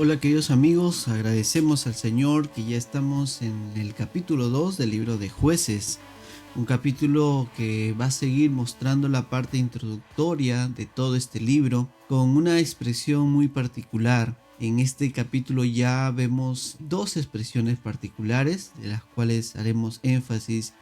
Hola queridos amigos, agradecemos al Señor que ya estamos en el capítulo 2 del libro de Jueces, un capítulo que va a seguir mostrando la parte introductoria de todo este libro con una expresión muy particular. En este capítulo ya vemos dos expresiones particulares de las cuales haremos énfasis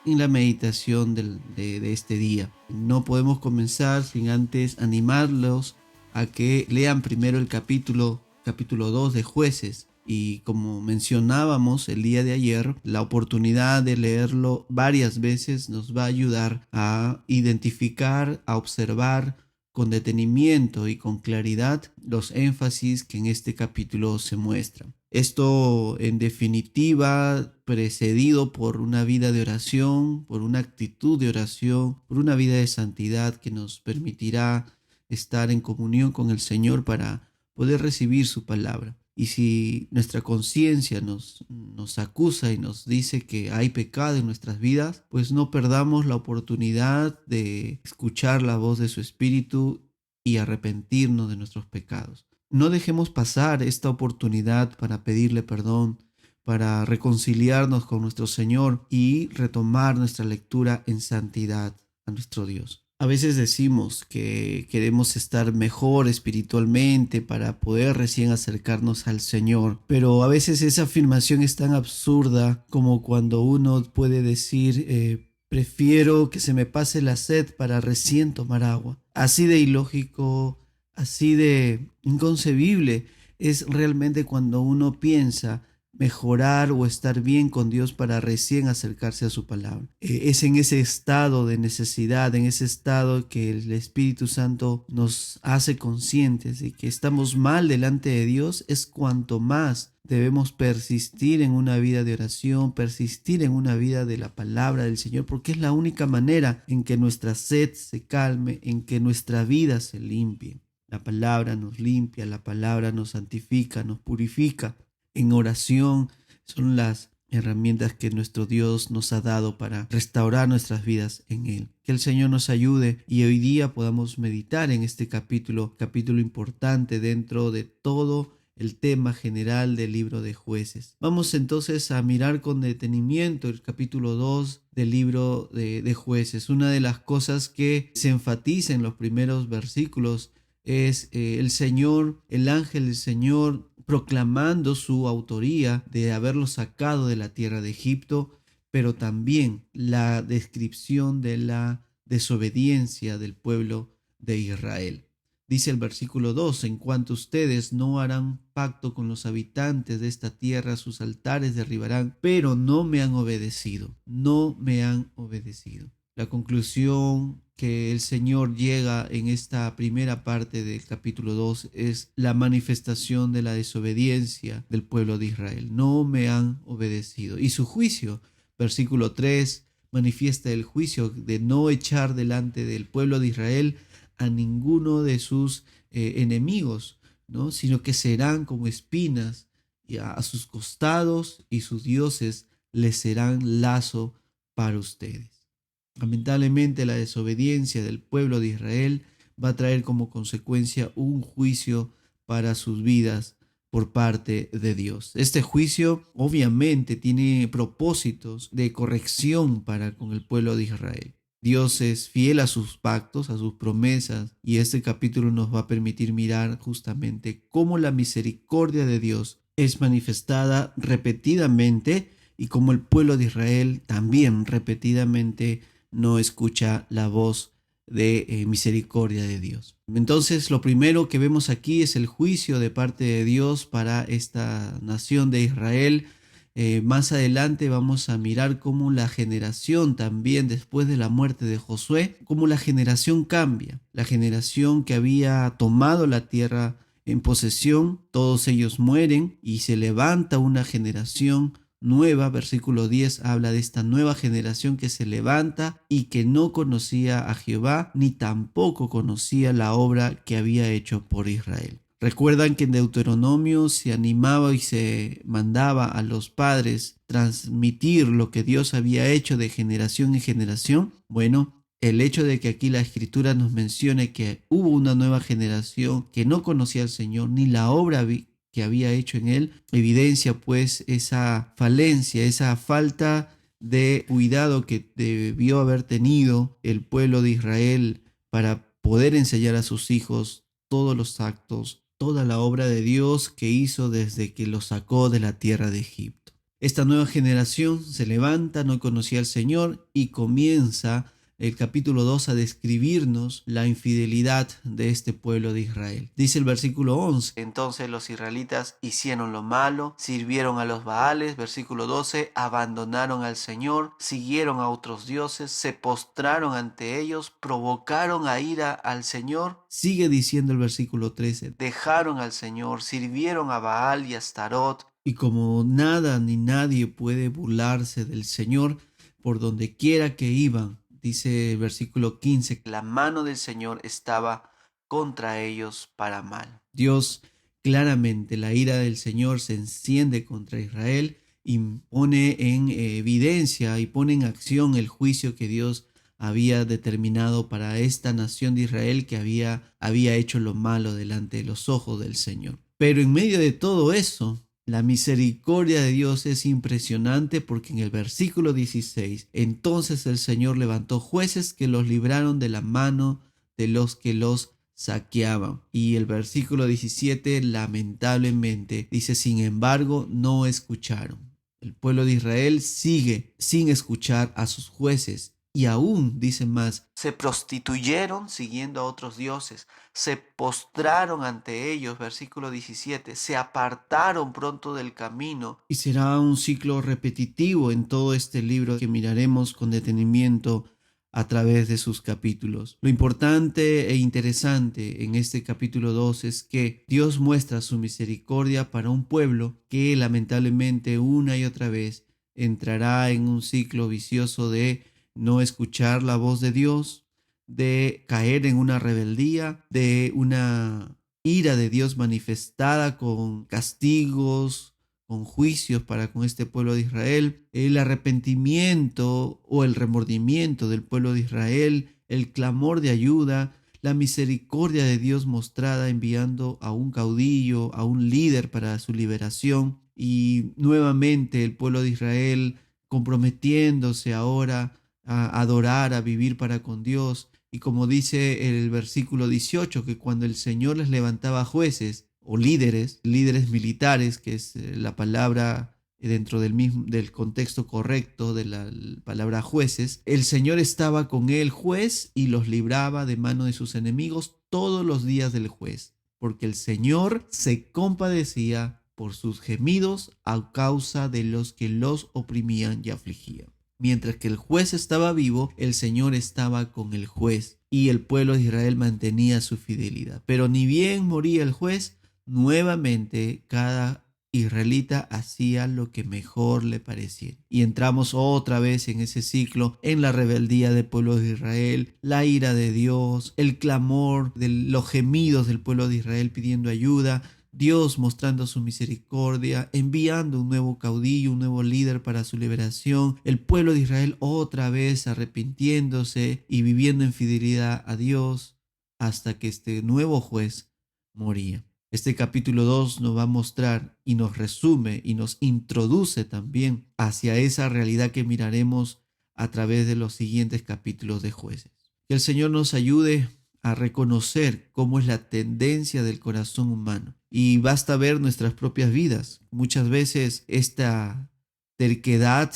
en la meditación de este día. No podemos comenzar sin antes animarlos a que lean primero el capítulo 2 de Jueces. Y como mencionábamos el día de ayer, la oportunidad de leerlo varias veces nos va a ayudar a identificar, a observar con detenimiento y con claridad los énfasis que en este capítulo se muestran. Esto en definitiva precedido por una vida de oración, por una actitud de oración, por una vida de santidad que nos permitirá estar en comunión con el Señor para poder recibir su palabra. Y si nuestra conciencia nos acusa y nos dice que hay pecado en nuestras vidas, pues no perdamos la oportunidad de escuchar la voz de su Espíritu y arrepentirnos de nuestros pecados. No dejemos pasar esta oportunidad para pedirle perdón, para reconciliarnos con nuestro Señor y retomar nuestra lectura en santidad a nuestro Dios. A veces decimos que queremos estar mejor espiritualmente para poder recién acercarnos al Señor, pero a veces esa afirmación es tan absurda como cuando uno puede decir, prefiero que se me pase la sed para recién tomar agua. Así de ilógico, así de inconcebible es realmente cuando uno piensa mejorar o estar bien con Dios para recién acercarse a su palabra. Es en ese estado de necesidad, en ese estado que el Espíritu Santo nos hace conscientes de que estamos mal delante de Dios, es cuanto más debemos persistir en una vida de oración, persistir en una vida de la palabra del Señor, porque es la única manera en que nuestra sed se calme, en que nuestra vida se limpie. La palabra nos limpia, la palabra nos santifica, nos purifica. En oración son las herramientas que nuestro Dios nos ha dado para restaurar nuestras vidas en Él. Que el Señor nos ayude y hoy día podamos meditar en este capítulo importante dentro de todo el tema general del libro de Jueces. Vamos entonces a mirar con detenimiento el capítulo 2 del libro de Jueces. Una de las cosas que se enfatiza en los primeros versículos es el Señor, el ángel del Señor proclamando su autoría de haberlo sacado de la tierra de Egipto, pero también la descripción de la desobediencia del pueblo de Israel. Dice el versículo 2, en cuanto ustedes no harán pacto con los habitantes de esta tierra, sus altares derribarán, pero no me han obedecido, no me han obedecido. La conclusión que el Señor llega en esta primera parte del capítulo 2 es la manifestación de la desobediencia del pueblo de Israel. No me han obedecido. Y su juicio, versículo 3, manifiesta el juicio de no echar delante del pueblo de Israel a ninguno de sus enemigos, ¿no? Sino que serán como espinas y a sus costados, y sus dioses les serán lazo para ustedes. Lamentablemente, la desobediencia del pueblo de Israel va a traer como consecuencia un juicio para sus vidas por parte de Dios. Este juicio obviamente tiene propósitos de corrección para con el pueblo de Israel. Dios es fiel a sus pactos, a sus promesas, y este capítulo nos va a permitir mirar justamente cómo la misericordia de Dios es manifestada repetidamente y cómo el pueblo de Israel también repetidamente no escucha la voz de misericordia de Dios. Entonces, lo primero que vemos aquí es el juicio de parte de Dios para esta nación de Israel. Más adelante vamos a mirar cómo la generación también después de la muerte de Josué, cómo la generación cambia. La generación que había tomado la tierra en posesión, todos ellos mueren y se levanta una generación nueva. Versículo 10 habla de esta nueva generación que se levanta y que no conocía a Jehová ni tampoco conocía la obra que había hecho por Israel. Recuerdan que en Deuteronomio se animaba y se mandaba a los padres transmitir lo que Dios había hecho de generación en generación. Bueno, el hecho de que aquí la Escritura nos mencione que hubo una nueva generación que no conocía al Señor ni la obra que había hecho en él, evidencia pues esa falencia, esa falta de cuidado que debió haber tenido el pueblo de Israel para poder enseñar a sus hijos todos los actos, toda la obra de Dios que hizo desde que los sacó de la tierra de Egipto. Esta nueva generación se levanta, no conocía al Señor y comienza el capítulo 2 a describirnos la infidelidad de este pueblo de Israel. Dice el versículo 11: entonces los israelitas hicieron lo malo, sirvieron a los Baales. Versículo 12: abandonaron al Señor, siguieron a otros dioses, se postraron ante ellos, provocaron a ira al Señor. Sigue diciendo el versículo 13: dejaron al Señor, sirvieron a Baal y a Astarot. Y como nada ni nadie puede burlarse del Señor, por donde quiera que iban, dice el versículo 15, la mano del Señor estaba contra ellos para mal. Dios, claramente, la ira del Señor se enciende contra Israel y pone en evidencia y pone en acción el juicio que Dios había determinado para esta nación de Israel que había hecho lo malo delante de los ojos del Señor. Pero en medio de todo eso, la misericordia de Dios es impresionante, porque en el versículo 16, entonces el Señor levantó jueces que los libraron de la mano de los que los saqueaban. Y el versículo 17 lamentablemente dice: sin embargo, no escucharon. El pueblo de Israel sigue sin escuchar a sus jueces. Y aún, dice más, se prostituyeron siguiendo a otros dioses, se postraron ante ellos, versículo 17, se apartaron pronto del camino. Y será un ciclo repetitivo en todo este libro que miraremos con detenimiento a través de sus capítulos. Lo importante e interesante en este capítulo 2 es que Dios muestra su misericordia para un pueblo que lamentablemente una y otra vez entrará en un ciclo vicioso de no escuchar la voz de Dios, de caer en una rebeldía, de una ira de Dios manifestada con castigos, con juicios para con este pueblo de Israel, el arrepentimiento o el remordimiento del pueblo de Israel, el clamor de ayuda, la misericordia de Dios mostrada enviando a un caudillo, a un líder para su liberación, y nuevamente el pueblo de Israel comprometiéndose ahora a adorar, a vivir para con Dios. Y como dice el versículo 18, que cuando el Señor les levantaba jueces o líderes militares, que es la palabra dentro del contexto correcto de la palabra jueces, el Señor estaba con el juez y los libraba de mano de sus enemigos todos los días del juez, porque el Señor se compadecía por sus gemidos a causa de los que los oprimían y afligían. Mientras que el juez estaba vivo, el Señor estaba con el juez y el pueblo de Israel mantenía su fidelidad. Pero ni bien moría el juez, nuevamente cada israelita hacía lo que mejor le pareciera. Y entramos otra vez en ese ciclo, en la rebeldía del pueblo de Israel, la ira de Dios, el clamor de los gemidos del pueblo de Israel pidiendo ayuda, Dios mostrando su misericordia, enviando un nuevo caudillo, un nuevo líder para su liberación, el pueblo de Israel otra vez arrepintiéndose y viviendo en fidelidad a Dios hasta que este nuevo juez moría. Este capítulo 2 nos va a mostrar y nos resume y nos introduce también hacia esa realidad que miraremos a través de los siguientes capítulos de Jueces. Que el Señor nos ayude a reconocer cómo es la tendencia del corazón humano. Y basta ver nuestras propias vidas. Muchas veces esta terquedad,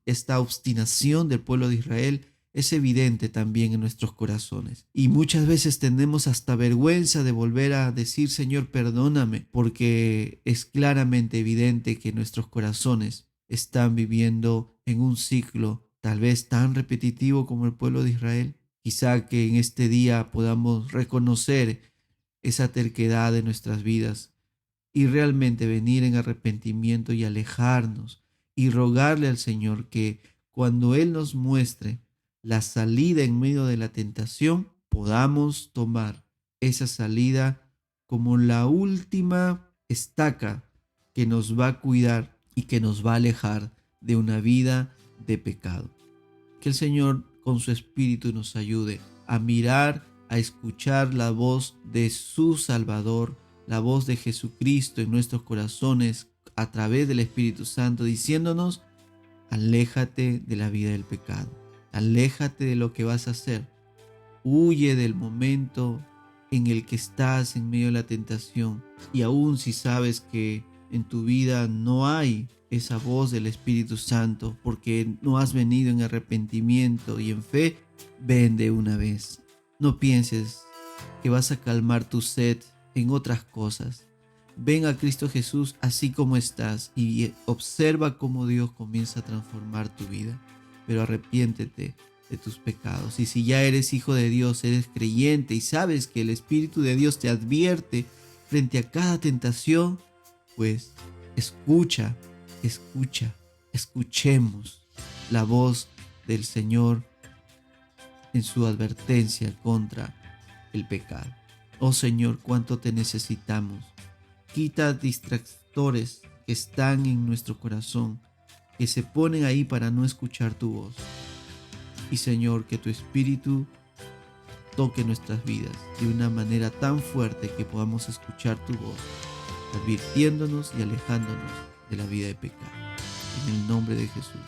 esta obstinación del pueblo de Israel es evidente también en nuestros corazones. Y muchas veces tenemos hasta vergüenza de volver a decir: Señor, perdóname, porque es claramente evidente que nuestros corazones están viviendo en un ciclo tal vez tan repetitivo como el pueblo de Israel. Quizá que en este día podamos reconocer esa terquedad de nuestras vidas y realmente venir en arrepentimiento y alejarnos y rogarle al Señor que cuando Él nos muestre la salida en medio de la tentación, podamos tomar esa salida como la última estaca que nos va a cuidar y que nos va a alejar de una vida de pecado. Que el Señor con su Espíritu nos ayude a mirar, a escuchar la voz de su Salvador la voz de Jesucristo en nuestros corazones a través del Espíritu Santo, diciéndonos: aléjate de la vida del pecado, aléjate de lo que vas a hacer, huye del momento en el que estás en medio de la tentación. Y aún si sabes que en tu vida no hay esa voz del Espíritu Santo porque no has venido en arrepentimiento y en fe, ven de una vez. No pienses que vas a calmar tu sed en otras cosas. Ven a Cristo Jesús así como estás y observa cómo Dios comienza a transformar tu vida. Pero arrepiéntete de tus pecados. Y si ya eres hijo de Dios, eres creyente y sabes que el Espíritu de Dios te advierte frente a cada tentación, pues escuchemos la voz del Señor en su advertencia contra el pecado. Oh Señor, cuánto te necesitamos. Quita distractores que están en nuestro corazón, que se ponen ahí para no escuchar tu voz. Y Señor, que tu Espíritu toque nuestras vidas de una manera tan fuerte que podamos escuchar tu voz, advirtiéndonos y alejándonos de la vida de pecado. En el nombre de Jesús.